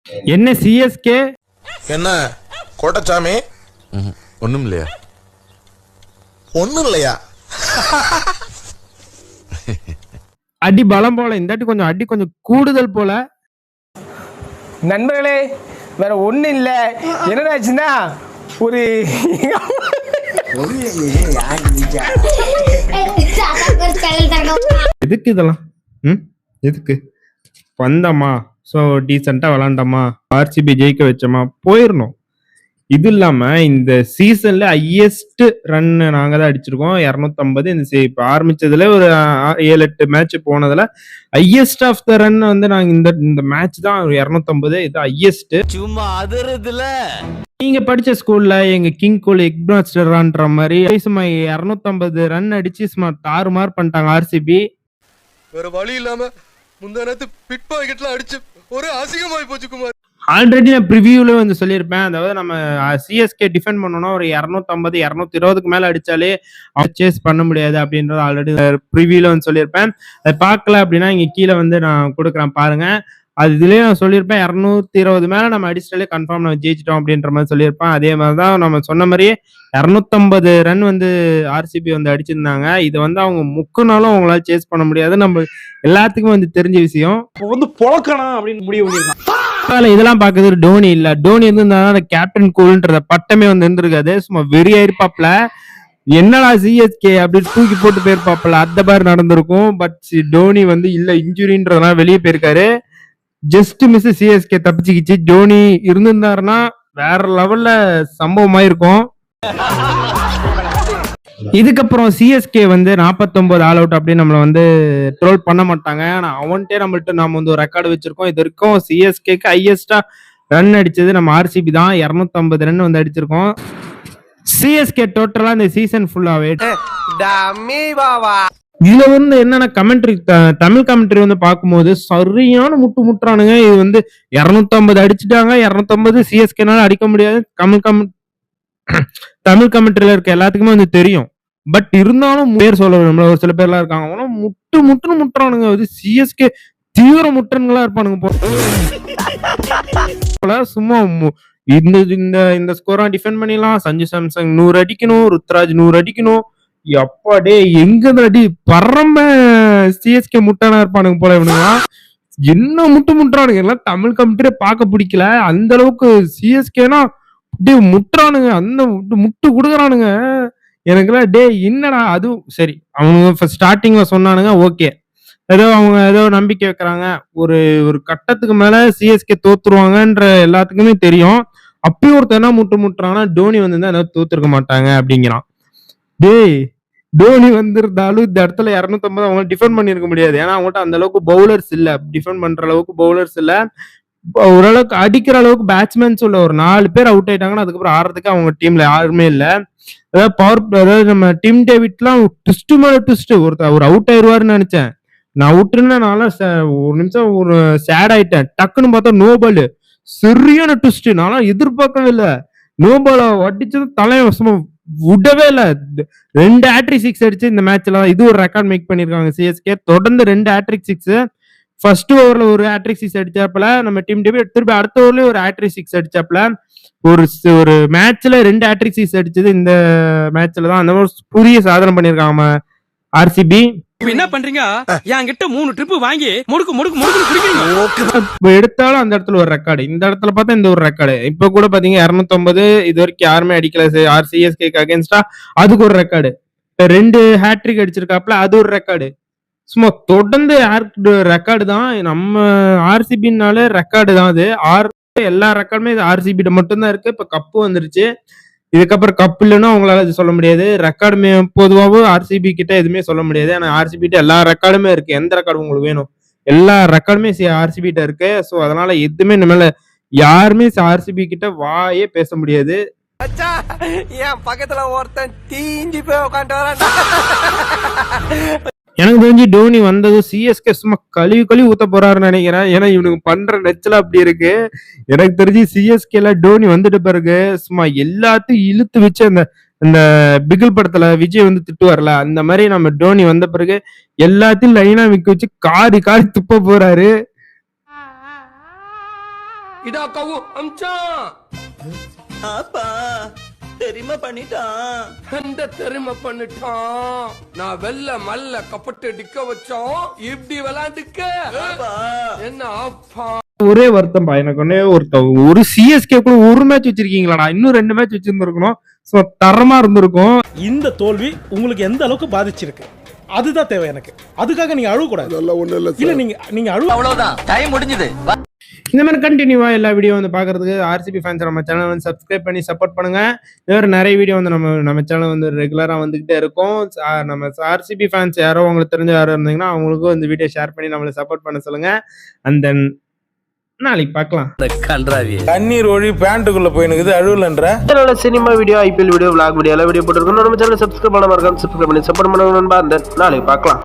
என்ன சிஎஸ்கே என்ன கோட்டச்சாமி? ஒண்ணும் இல்லையா? ஒண்ணும் இல்லையா? அடி பலம் போல, இந்த வாட்டி கொஞ்சம் அடி கொஞ்சம் கூடுதல் போல. நண்பர்களே வேற ஒன்றும் இல்லை, என்னடாச்சுன்னா ஒரு எதுக்கு இதெல்லாம்? எதுக்கு வந்தோமா, ஸோ டீசெண்டாக விளாண்டோமா, ஆர்சிபி ஜெயிக்க வச்சோமா, போயிடணும். இது இல்லாம இந்த சீசன்ல ஹையஸ்ட் ரன் நாங்க தான் அடிச்சிருக்கோம், 250. இந்த இப்போ ஆரம்பிச்சதுல ஒரு 7-8 மேட்ச் போனதுல ஹையஸ்ட் ஆஃப் த ரன் வந்து நாங்க இந்த மேட்ச் தான் 250. இது ஹையஸ்ட். சும்மா அதிரதுல நீங்க படிச்ச ஸ்கூல்ல எங்க கிங் கோலி எக்னாஸ்டர்ன்ற மாதிரி 250 ரன் அடிச்சு சும்மா தாறுமாறு பண்ணிட்டாங்க ஆர்சிபி. வேற வழி இல்லாம முந்தா நேரத்து பிட் பாக்கெட்ல அடிச்சு ஒரு அசிங்கமாயி போச்சு குமார். ஆல்ரெடி நான் ப்ரிவியூல வந்து சொல்லியிருப்பேன், அதாவது நம்ம சிஎஸ்கே டிஃபெண்ட் பண்ணோம்னா ஒரு 250 220க்கு மேல அடிச்சாலே சேஸ் பண்ண முடியாது அப்படின்றது ஆல்ரெடி ப்ரிவியூல வந்து சொல்லியிருப்பேன். அதை பார்க்கல அப்படின்னா இங்க கீழே வந்து நான் கொடுக்குறேன் பாருங்க. அது இதுலயே நான் சொல்லியிருப்பேன் 220 மேல நம்ம அடிச்சாலே கன்ஃபார்ம் நம்ம ஜெயிச்சிட்டோம் அப்படின்ற மாதிரி சொல்லியிருப்பேன். அதே மாதிரிதான் நம்ம சொன்ன மாதிரியே 250 ரன் வந்து ஆர்சிபி வந்து அடிச்சிருந்தாங்க. இது வந்து அவங்க முக்குனாலும் அவங்களால சேஸ் பண்ண முடியாது, நம்ம எல்லாத்துக்கும் வந்து தெரிஞ்ச விஷயம். வந்து பொழக்கணும் அப்படின்னு முடிவு பண்ணியிருக்கான். இதெல்லாம் பாக்குறது டோனி இல்ல, டோனி வந்து கேப்டன் கூல்ன்ற பட்டமே வந்து இருந்திருக்காது. சும்மா வெறியா இருப்பாப்ல, என்னடா சிஎஸ்கே அப்படின்னு தூக்கி போட்டு போயிருப்பாப்ல, அந்த மாதிரி நடந்திருக்கும். பட் டோனி வந்து இல்ல, இன்ஜுரின்றதுனால வெளியே போயிருக்காரு. ஜஸ்ட் மிஸ் சிஎஸ்கே தப்பிச்சுக்கிச்சு. டோனி இருந்திருந்தாருன்னா வேற லெவல்ல சம்பவம் ஆயிருக்கும். இதுக்கப்புறம் சிஎஸ்கே வந்து 49 ஆல் அவுட் அப்படின்னு நம்மள வந்து ட்ரோல் பண்ண மாட்டாங்க. ஆனா அவன்கிட்டே நம்மள்ட்ட நாம வந்து ஒரு ரெக்கார்டு வச்சிருக்கோம். இது வரைக்கும் சிஎஸ்கேக்கு ஹையஸ்டா ரன் அடிச்சது நம்ம ஆர்சிபி தான். 250 ரன் வந்து அடிச்சிருக்கோம். சிஎஸ்கே டோட்டலா இந்த சீசன் ஃபுல்லாவே. இதுல வந்து என்னன்னா கமெண்ட்ரி, தமிழ் கமெண்ட்ரி வந்து பார்க்கும்போது சரியான முட்டுறானுங்க. இது வந்து 250 அடிச்சுட்டாங்க, 250 சிஎஸ்கேனால அடிக்க முடியாது. தமிழ் கமெண்ட்ரியில இருக்க எல்லாத்துக்குமே வந்து தெரியும். பட் இருந்தாலும் பேர் சொல்ல ஒரு சில பேர்லாம் இருக்காங்க, அவங்களும் முட்டுறானுங்க. அது சிஎஸ்கே தீவிர முட்டன்களா இருப்பானுங்க போல. சும்மா இந்த ஸ்கோரா டிஃபெண்ட் பண்ணிடலாம். சஞ்சு சாம்சங் 100 அடிக்கணும், ருத்ராஜ் 100 அடிக்கணும். எப்பாடே எங்க அடி பரம சிஎஸ்கே முட்டானா இருப்பானுங்க போல இவனுங்க. என்ன முட்டுறானுங்க எல்லாம் தமிழ் கமெண்ட்ரியே பார்க்க பிடிக்கல. அந்த அளவுக்கு சிஎஸ்கேனா டே முட்டுறானுங்க, அந்த முட்டு கொடுக்குறானுங்க எனக்குலாம். டே என்னடா அதுவும் சரி, அவங்க ஸ்டார்டிங்ல சொன்னானுங்க ஓகே, அவங்க ஏதோ நம்பிக்கை வைக்கிறாங்க. ஒரு கட்டத்துக்கு மேல சிஎஸ்கே தோத்துருவாங்கன்ற எல்லாத்துக்குமே தெரியும். அப்பயும் ஒருத்தர் என்ன முட்டுறாங்கன்னா டோனி வந்து ஏதாவது தோத்துருக்க மாட்டாங்க அப்படிங்கிறான். டேய் டோனி வந்திருந்தாலும் இந்த இடத்துல 250 அவங்க டிஃபெண்ட் பண்ணிருக்க முடியாது. ஏன்னா அவங்கள்ட்ட அந்த அளவுக்கு பவுலர்ஸ் இல்ல, டிஃபெண்ட் பண்ற அளவுக்கு பவுலர்ஸ் இல்ல. ஓரளவுக்கு அடிக்கிற அளவுக்கு பேட்ஸ்மேன்ஸ் உள்ள ஒரு 4 பேர் அவுட் ஆயிட்டாங்கன்னா அதுக்கப்புறம் ஆடுறதுக்கு அவங்க டீம்ல யாருமே இல்ல. அதாவது நம்ம டீம் டேவிட்லாம் ட்விஸ்ட் மேல ட்விஸ்ட், ஒரு அவுட் ஆயிருவாருன்னு நினைச்சேன். நான் அவுட்டுன்னா ஒரு நிமிஷம் ஒரு சேட் ஆயிட்டேன். டக்குன்னு பார்த்தா நோ பால், சரியான ட்விஸ்ட். நான்லாம் எதிர்பார்க்கவே இல்லை. நோ பால அடிச்சது தலைவசமா விடவே இல்ல. 2 ஹேட்ரிக் 6 அடிச்சு இந்த மேட்ச்ல இது ஒரு ரெக்கார்ட் மேக் பண்ணிருக்காங்க சிஎஸ்கே. தொடர்ந்து 2 ஹேட்ரிக் 6. ஃபர்ஸ்ட் ஓவர்ல ஒரு ஹேட்ரிக் 6 அடிச்சாப்ல நம்ம டீம் டேவிட், திருப்பி அடுத்த ஓவர்லயே ஒரு ஹேட்ரிக் 6 அடிச்சாப்ல. ஒரு மேட்ச்ல 2 ஹேட்ரிக் 6 அடிச்சது இந்த மேட்ச்ல தான். அந்த மாதிரி புதிய சாதனை பண்ணிருக்காங்க ஆர்சிபி. என்ன பண்றீங்க? என்கிட்ட 3 ட்ரிப் வாங்கி முடுக்கு எடுத்தாலும் அந்த இடத்துல ஒரு ரெக்கார்டு, இந்த இடத்துல பார்த்தா இந்த ஒரு ரெக்கார்டு. இப்ப கூட பாத்தீங்க 250 இது வரைக்கும் யாருமே அடிக்கல சிஎஸ்கேக்கு அகேன்ஸ்டா. அதுக்கு ஒரு ரெக்கார்டு. 2 ஹேட்ரிக் அடிச்சிருக்காப்ல, அது ஒரு ரெக்கார்டு. சும்மா தொடர்ந்து ரெக்கார்டு தான். நம்ம ஆர்சிபின்னாலே ரெக்கார்டு தான். அது எல்லா ரெக்கார்டுமே ஆர்சிபி மட்டும்தான் இருக்கு. இப்ப கப்பு வந்துருச்சு, இதுக்கப்புறம் கப் இல்லைன்னா அவங்களால அது சொல்ல முடியாது. ரெக்கார்டுமே பொதுவாகவும் ஆர்சிபி கிட்ட எதுவுமே சொல்ல முடியாது. ஆனா ஆர்சிபி கிட்ட எல்லா ரெக்கார்டுமே இருக்கு. எந்த ரெக்கார்டு உங்களுக்கு வேணும், எல்லா ரெக்கார்டுமே ஆர்சிபி கிட்ட இருக்கு. ஸோ அதனால எதுவுமே நம்மளால யாருமே ஆர்சிபி கிட்ட வாயே பேச முடியாது. என் பக்கத்துல ஒருத்தன் தீஞ்சி போய் உட்காந்து எனக்கு தெரிஞ்சு டோனி வந்ததும் சிஎஸ்கே சும்மா கழுவி ஊத்த போறாருன்னு நினைக்கிறேன். ஏன்னா இவனுக்கு பண்ற நெச்சல அப்படி இருக்கு. எனக்கு தெரிஞ்சு சிஎஸ்கேல டோனி வந்துட்டு பிறகு சும்மா எல்லாத்தையும் இழுத்து வச்சு அந்த பிகில் படத்துல விஜய் வந்து திட்டுவார்ல, அந்த மாதிரி நம்ம டோனி வந்த பிறகு எல்லாத்தையும் லைனா விக்க வச்சு காரி துப்ப போறாரு. இதா கவும் அம்சான் அப்பா தெரியுமா பண்ணிட்டான் அந்த தெரிமை பண்ணிட்டான் நான் வெள்ள மல்ல கப்பட்டு டிக்க வச்சோம் இப்படி விளையாண்டுக்க என்ன அப்பா ஒரே வருத்தம்பா எனக்கு ஒரு சிஎஸ்கே கூட ஒரு மேட்ச் வச்சிருக்கீங்களாடா, இன்னும் 2 மேட்ச் வச்சிருந்திருக்கணும். சோ தரமா இருந்திருக்கும். இந்த தோல்வி உங்களுக்கு எந்த அளவுக்கு பாதிச்சிருக்கு அதுதான் தேவை எனக்கு. அதுக்காக நீங்க அழுவ கூடாது. இல்ல நீங்க அழுவ அவ்வளவுதான் டைம் முடிஞ்சது இந்த மாதிரி கண்டினியூவா எல்லா வீடியோ வந்து பாக்குறதுக்கு ஆர்சிபி ஃபேன்ஸ் நம்ம சேனல் வந்து சப்ஸ்கிரைப் பண்ணி சப்போர்ட் பண்ணுங்க. வேற நிறைய வீடியோ வந்து நம்ம சேனல் வந்து ரெகுலரா வந்துகிட்டே இருக்கும். நம்ம ஆர்சிபி ஃபேன்ஸ் யாரோ உங்களுக்கு தெரிஞ்ச யாரோ இருந்தீங்கன்னா அவங்களுக்கும் இந்த வீடியோ ஷேர் பண்ணி நம்மளை சப்போர்ட் பண்ண சொல்லுங்க. அண்ட் தென் நாளைக்கு பார்க்கலாம். கன்றாவி தண்ணீர் ஒழி பேண்ட்டுக்குள்ள போயினுக்குது அழுவலன்ற சேனல்ல cinema video, IPL video, vlog video எல்லா வீடியோ போட்டுருக்கோம். நம்ம சேனல் சப்ஸ்கிரைப் பண்ண மறக்காம சப்ஸ்கிரைப் பண்ணி சப்போர்ட் பண்ணுங்க நண்பா. நாளைக்கு பார்க்கலாம்.